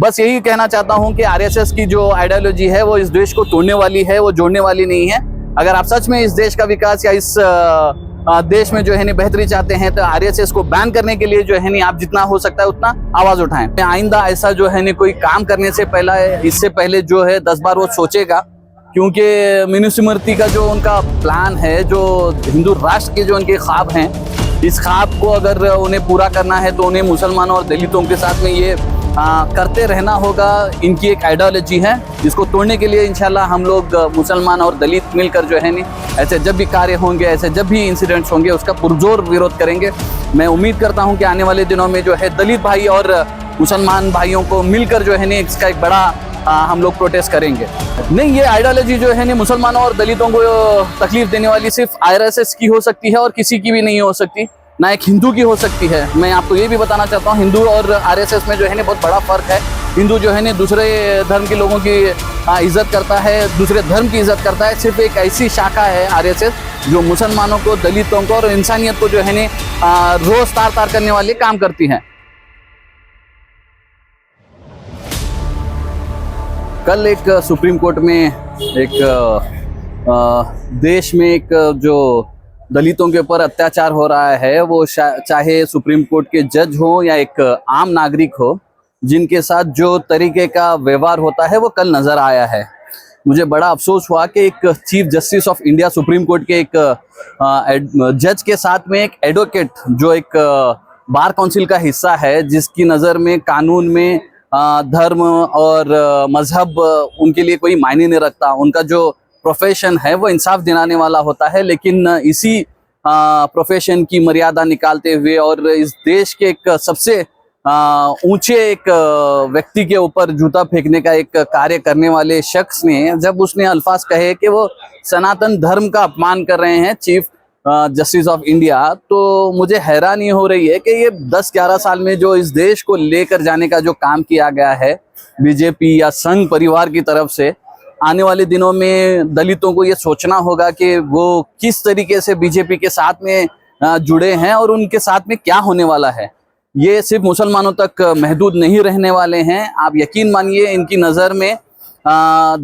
बस यही कहना चाहता हूं कि आरएसएस की जो आइडियोलॉजी है वो इस देश को तोड़ने वाली है, वो जोड़ने वाली नहीं है। अगर आप सच में इस देश का विकास या इस देश में जो है बेहतरी चाहते हैं तो आरएसएस को बैन करने के लिए जो है आप जितना हो सकता है उतना आवाज उठाएं। आइंदा ऐसा जो है कोई काम करने से इससे पहले जो है 10 बार वो सोचेगा, क्योंकि मनुस्मृति का जो उनका प्लान है, जो हिंदू राष्ट्र के जो उनके ख्वाब हैं, इस ख्वाब को अगर उन्हें पूरा करना है तो उन्हें मुसलमानों और दलितों के साथ में ये करते रहना होगा। इनकी एक आइडियोलॉजी है, इसको तोड़ने के लिए इंशाल्लाह हम लोग मुसलमान और दलित मिलकर जो है ऐसे जब भी कार्य होंगे, ऐसे जब भी इंसिडेंट्स होंगे, उसका पुरजोर विरोध करेंगे। मैं उम्मीद करता हूं कि आने वाले दिनों में जो है दलित भाई और मुसलमान भाइयों को मिलकर जो है इसका एक बड़ा हम लोग प्रोटेस्ट करेंगे। नहीं, ये आइडियोलॉजी जो है आर और दलितों को तकलीफ देने वाली सिर्फ आरएसएस की हो सकती है और किसी की भी नहीं हो सकती, ना एक हिंदू की हो सकती है। मैं आपको ये भी बताना चाहता हूँ, हिंदू और आरएसएस में जो है बहुत बड़ा फर्क है। हिंदू जो है दूसरे धर्म के लोगों की इज्जत करता है, दूसरे धर्म की इज्जत करता है। सिर्फ एक ऐसी शाखा है आरएसएस जो मुसलमानों को, दलितों को और इंसानियत को जो है रोज तार तार करने वाले काम करती है। कल एक सुप्रीम कोर्ट में एक देश में एक जो दलितों के ऊपर अत्याचार हो रहा है, वो चाहे सुप्रीम कोर्ट के जज हो या एक आम नागरिक हो, जिनके साथ जो तरीके का व्यवहार होता है वो कल नजर आया है। मुझे बड़ा अफसोस हुआ कि एक chief justice of India supreme court के एक जज के साथ में एक एडवोकेट जो एक बार काउंसिल का हिस्सा है, जिसकी नज़र में कानून में धर्म और मजहब उनके लिए कोई मायने नहीं रखता। उनका जो प्रोफेशन है वो इंसाफ दिलाने वाला होता है, लेकिन इसी प्रोफेशन की मर्यादा निकालते हुए और इस देश के एक सबसे ऊंचे एक व्यक्ति के ऊपर जूता फेंकने का एक कार्य करने वाले शख्स ने, जब उसने अल्फाज कहे कि वो सनातन धर्म का अपमान कर रहे हैं चीफ जस्टिस ऑफ इंडिया, तो मुझे हैरानी हो रही है कि ये 10-11 साल में जो इस देश को लेकर जाने का जो काम किया गया है बीजेपी या संघ परिवार की तरफ से, आने वाले दिनों में दलितों को ये सोचना होगा कि वो किस तरीके से बीजेपी के साथ में जुड़े हैं और उनके साथ में क्या होने वाला है। ये सिर्फ मुसलमानों तक महदूद नहीं रहने वाले हैं। आप यकीन मानिए, इनकी नज़र में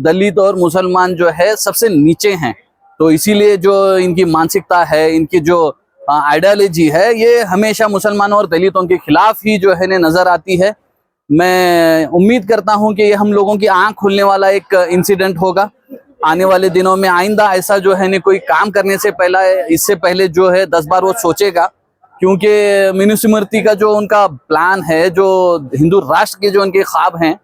दलित और मुसलमान जो है सबसे नीचे हैं। तो इसीलिए जो इनकी मानसिकता है, इनकी जो आइडियोलॉजी है, ये हमेशा मुसलमानों और दलितों के खिलाफ ही जो है नज़र आती है। मैं उम्मीद करता हूं कि ये हम लोगों की आंख खुलने वाला एक इंसिडेंट होगा। आने वाले दिनों में आइंदा ऐसा जो है कोई काम करने से इससे पहले जो है 10 बार वो सोचेगा, क्योंकि मनुस्मृति का जो उनका प्लान है, जो हिंदू राष्ट्र के जो उनके ख्वाब हैं,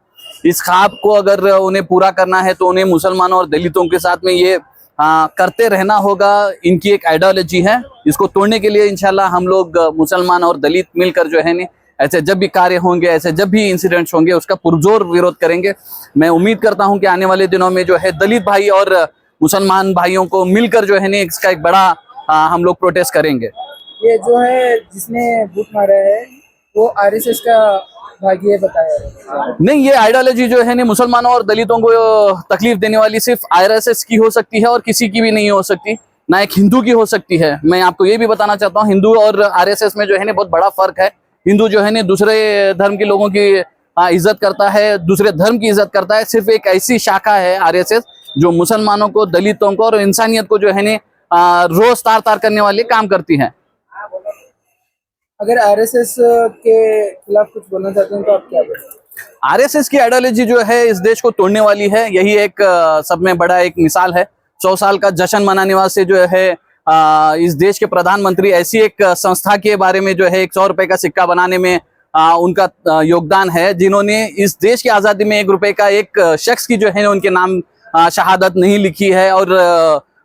इस ख्वाब को अगर उन्हें पूरा करना है तो उन्हें मुसलमानों और दलितों के साथ में ये करते रहना होगा। इनकी एक आइडियोलॉजी है, इसको तोड़ने के लिए इंशाल्लाह हम लोग मुसलमान और दलित मिलकर जो है ऐसे जब भी कार्य होंगे, ऐसे जब भी इंसिडेंट्स होंगे, उसका पुरजोर विरोध करेंगे। मैं उम्मीद करता हूं कि आने वाले दिनों में जो है दलित भाई और मुसलमान भाइयों को मिलकर जो है इसका एक बड़ा हम लोग प्रोटेस्ट करेंगे। ये जो है जिसने बूट मारा है वो आरएसएस का भागी है बताया। नहीं, ये आइडियोलॉजी जो है मुसलमानों और दलितों को तकलीफ देने वाली सिर्फ आरएसएस की हो सकती है और किसी की भी नहीं हो सकती, ना एक हिंदू की हो सकती है। मैं आपको ये भी बताना चाहता हूँ, हिंदू और आरएसएस में जो है बहुत बड़ा फर्क है। हिंदू जो है दूसरे धर्म के लोगों की इज्जत करता है, दूसरे धर्म की इज्जत करता है। सिर्फ एक ऐसी शाखा है आरएसएस जो मुसलमानों को, दलितों को और इंसानियत को जो है रोज तार तार करने वाले काम करती है। अगर आरएसएस के खिलाफ कुछ बोलना चाहते हैं तो आप क्या बोलेंगे? आरएसएस की आइडियोलॉजी जो है इस देश को तोड़ने वाली है। यही एक सब में बड़ा एक मिसाल है। 100 साल का जश्न मनाने वास्ते जो है इस देश के प्रधानमंत्री ऐसी एक संस्था के बारे में जो है 100 रुपए का सिक्का बनाने में उनका योगदान है, जिन्होंने इस देश की आज़ादी में 1 रुपए का एक शख्स की जो है उनके नाम शहादत नहीं लिखी है। और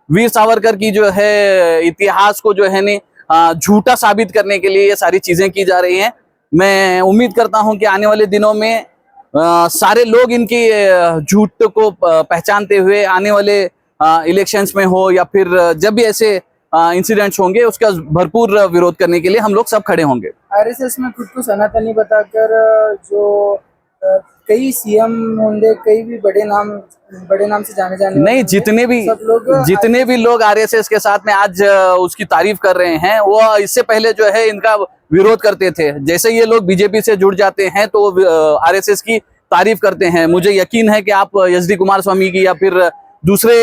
वीर सावरकर की जो है इतिहास को जो है झूठा साबित करने के लिए ये सारी चीजें की जा रही हैं। मैं उम्मीद करता हूं कि आने वाले दिनों में सारे लोग इनकी झूठ को पहचानते हुए आने वाले इलेक्शंस में हो या फिर जब भी ऐसे इंसिडेंट्स होंगे, उसका भरपूर विरोध करने के लिए हम लोग सब खड़े होंगे। आरएसएस में खुद को सनातनी बताकर जो कई सीएम होंगे, कई भी बड़े नाम से जाने नहीं, जितने भी लोग आरएसएस के साथ में आज उसकी तारीफ कर रहे हैं, वो इससे पहले जो है इनका विरोध करते थे। जैसे ये लोग बीजेपी से जुड़ जाते हैं तो आरएसएस की तारीफ करते हैं। मुझे यकीन है कि आप एच डी कुमारस्वामी की या फिर दूसरे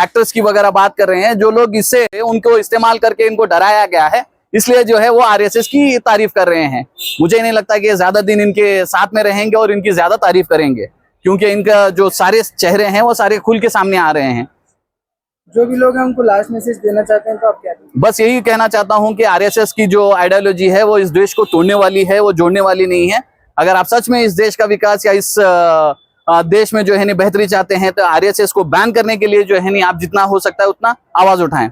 एक्टर्स की वगैरह बात कर रहे हैं, जो लोग इससे उनको इस्तेमाल करके इनको डराया गया है, इसलिए जो है वो आरएसएस की तारीफ कर रहे हैं। मुझे नहीं लगता कि ज्यादा दिन इनके साथ में रहेंगे और इनकी ज्यादा तारीफ करेंगे, क्योंकि इनका जो सारे चेहरे हैं वो सारे खुल के सामने आ रहे हैं। जो भी लोग हैं उनको लास्ट मैसेज देना चाहते हैं तो आप क्या देंगे? बस यही कहना चाहता हूं कि आरएसएस की जो आइडियोलॉजी है वो इस देश को तोड़ने वाली है, वो जोड़ने वाली नहीं है। अगर आप सच में इस देश का विकास या इस देश में जो है बेहतरी चाहते हैं तो आरएसएस को बैन करने के लिए जो है आप जितना हो सकता है उतना आवाज उठाएं।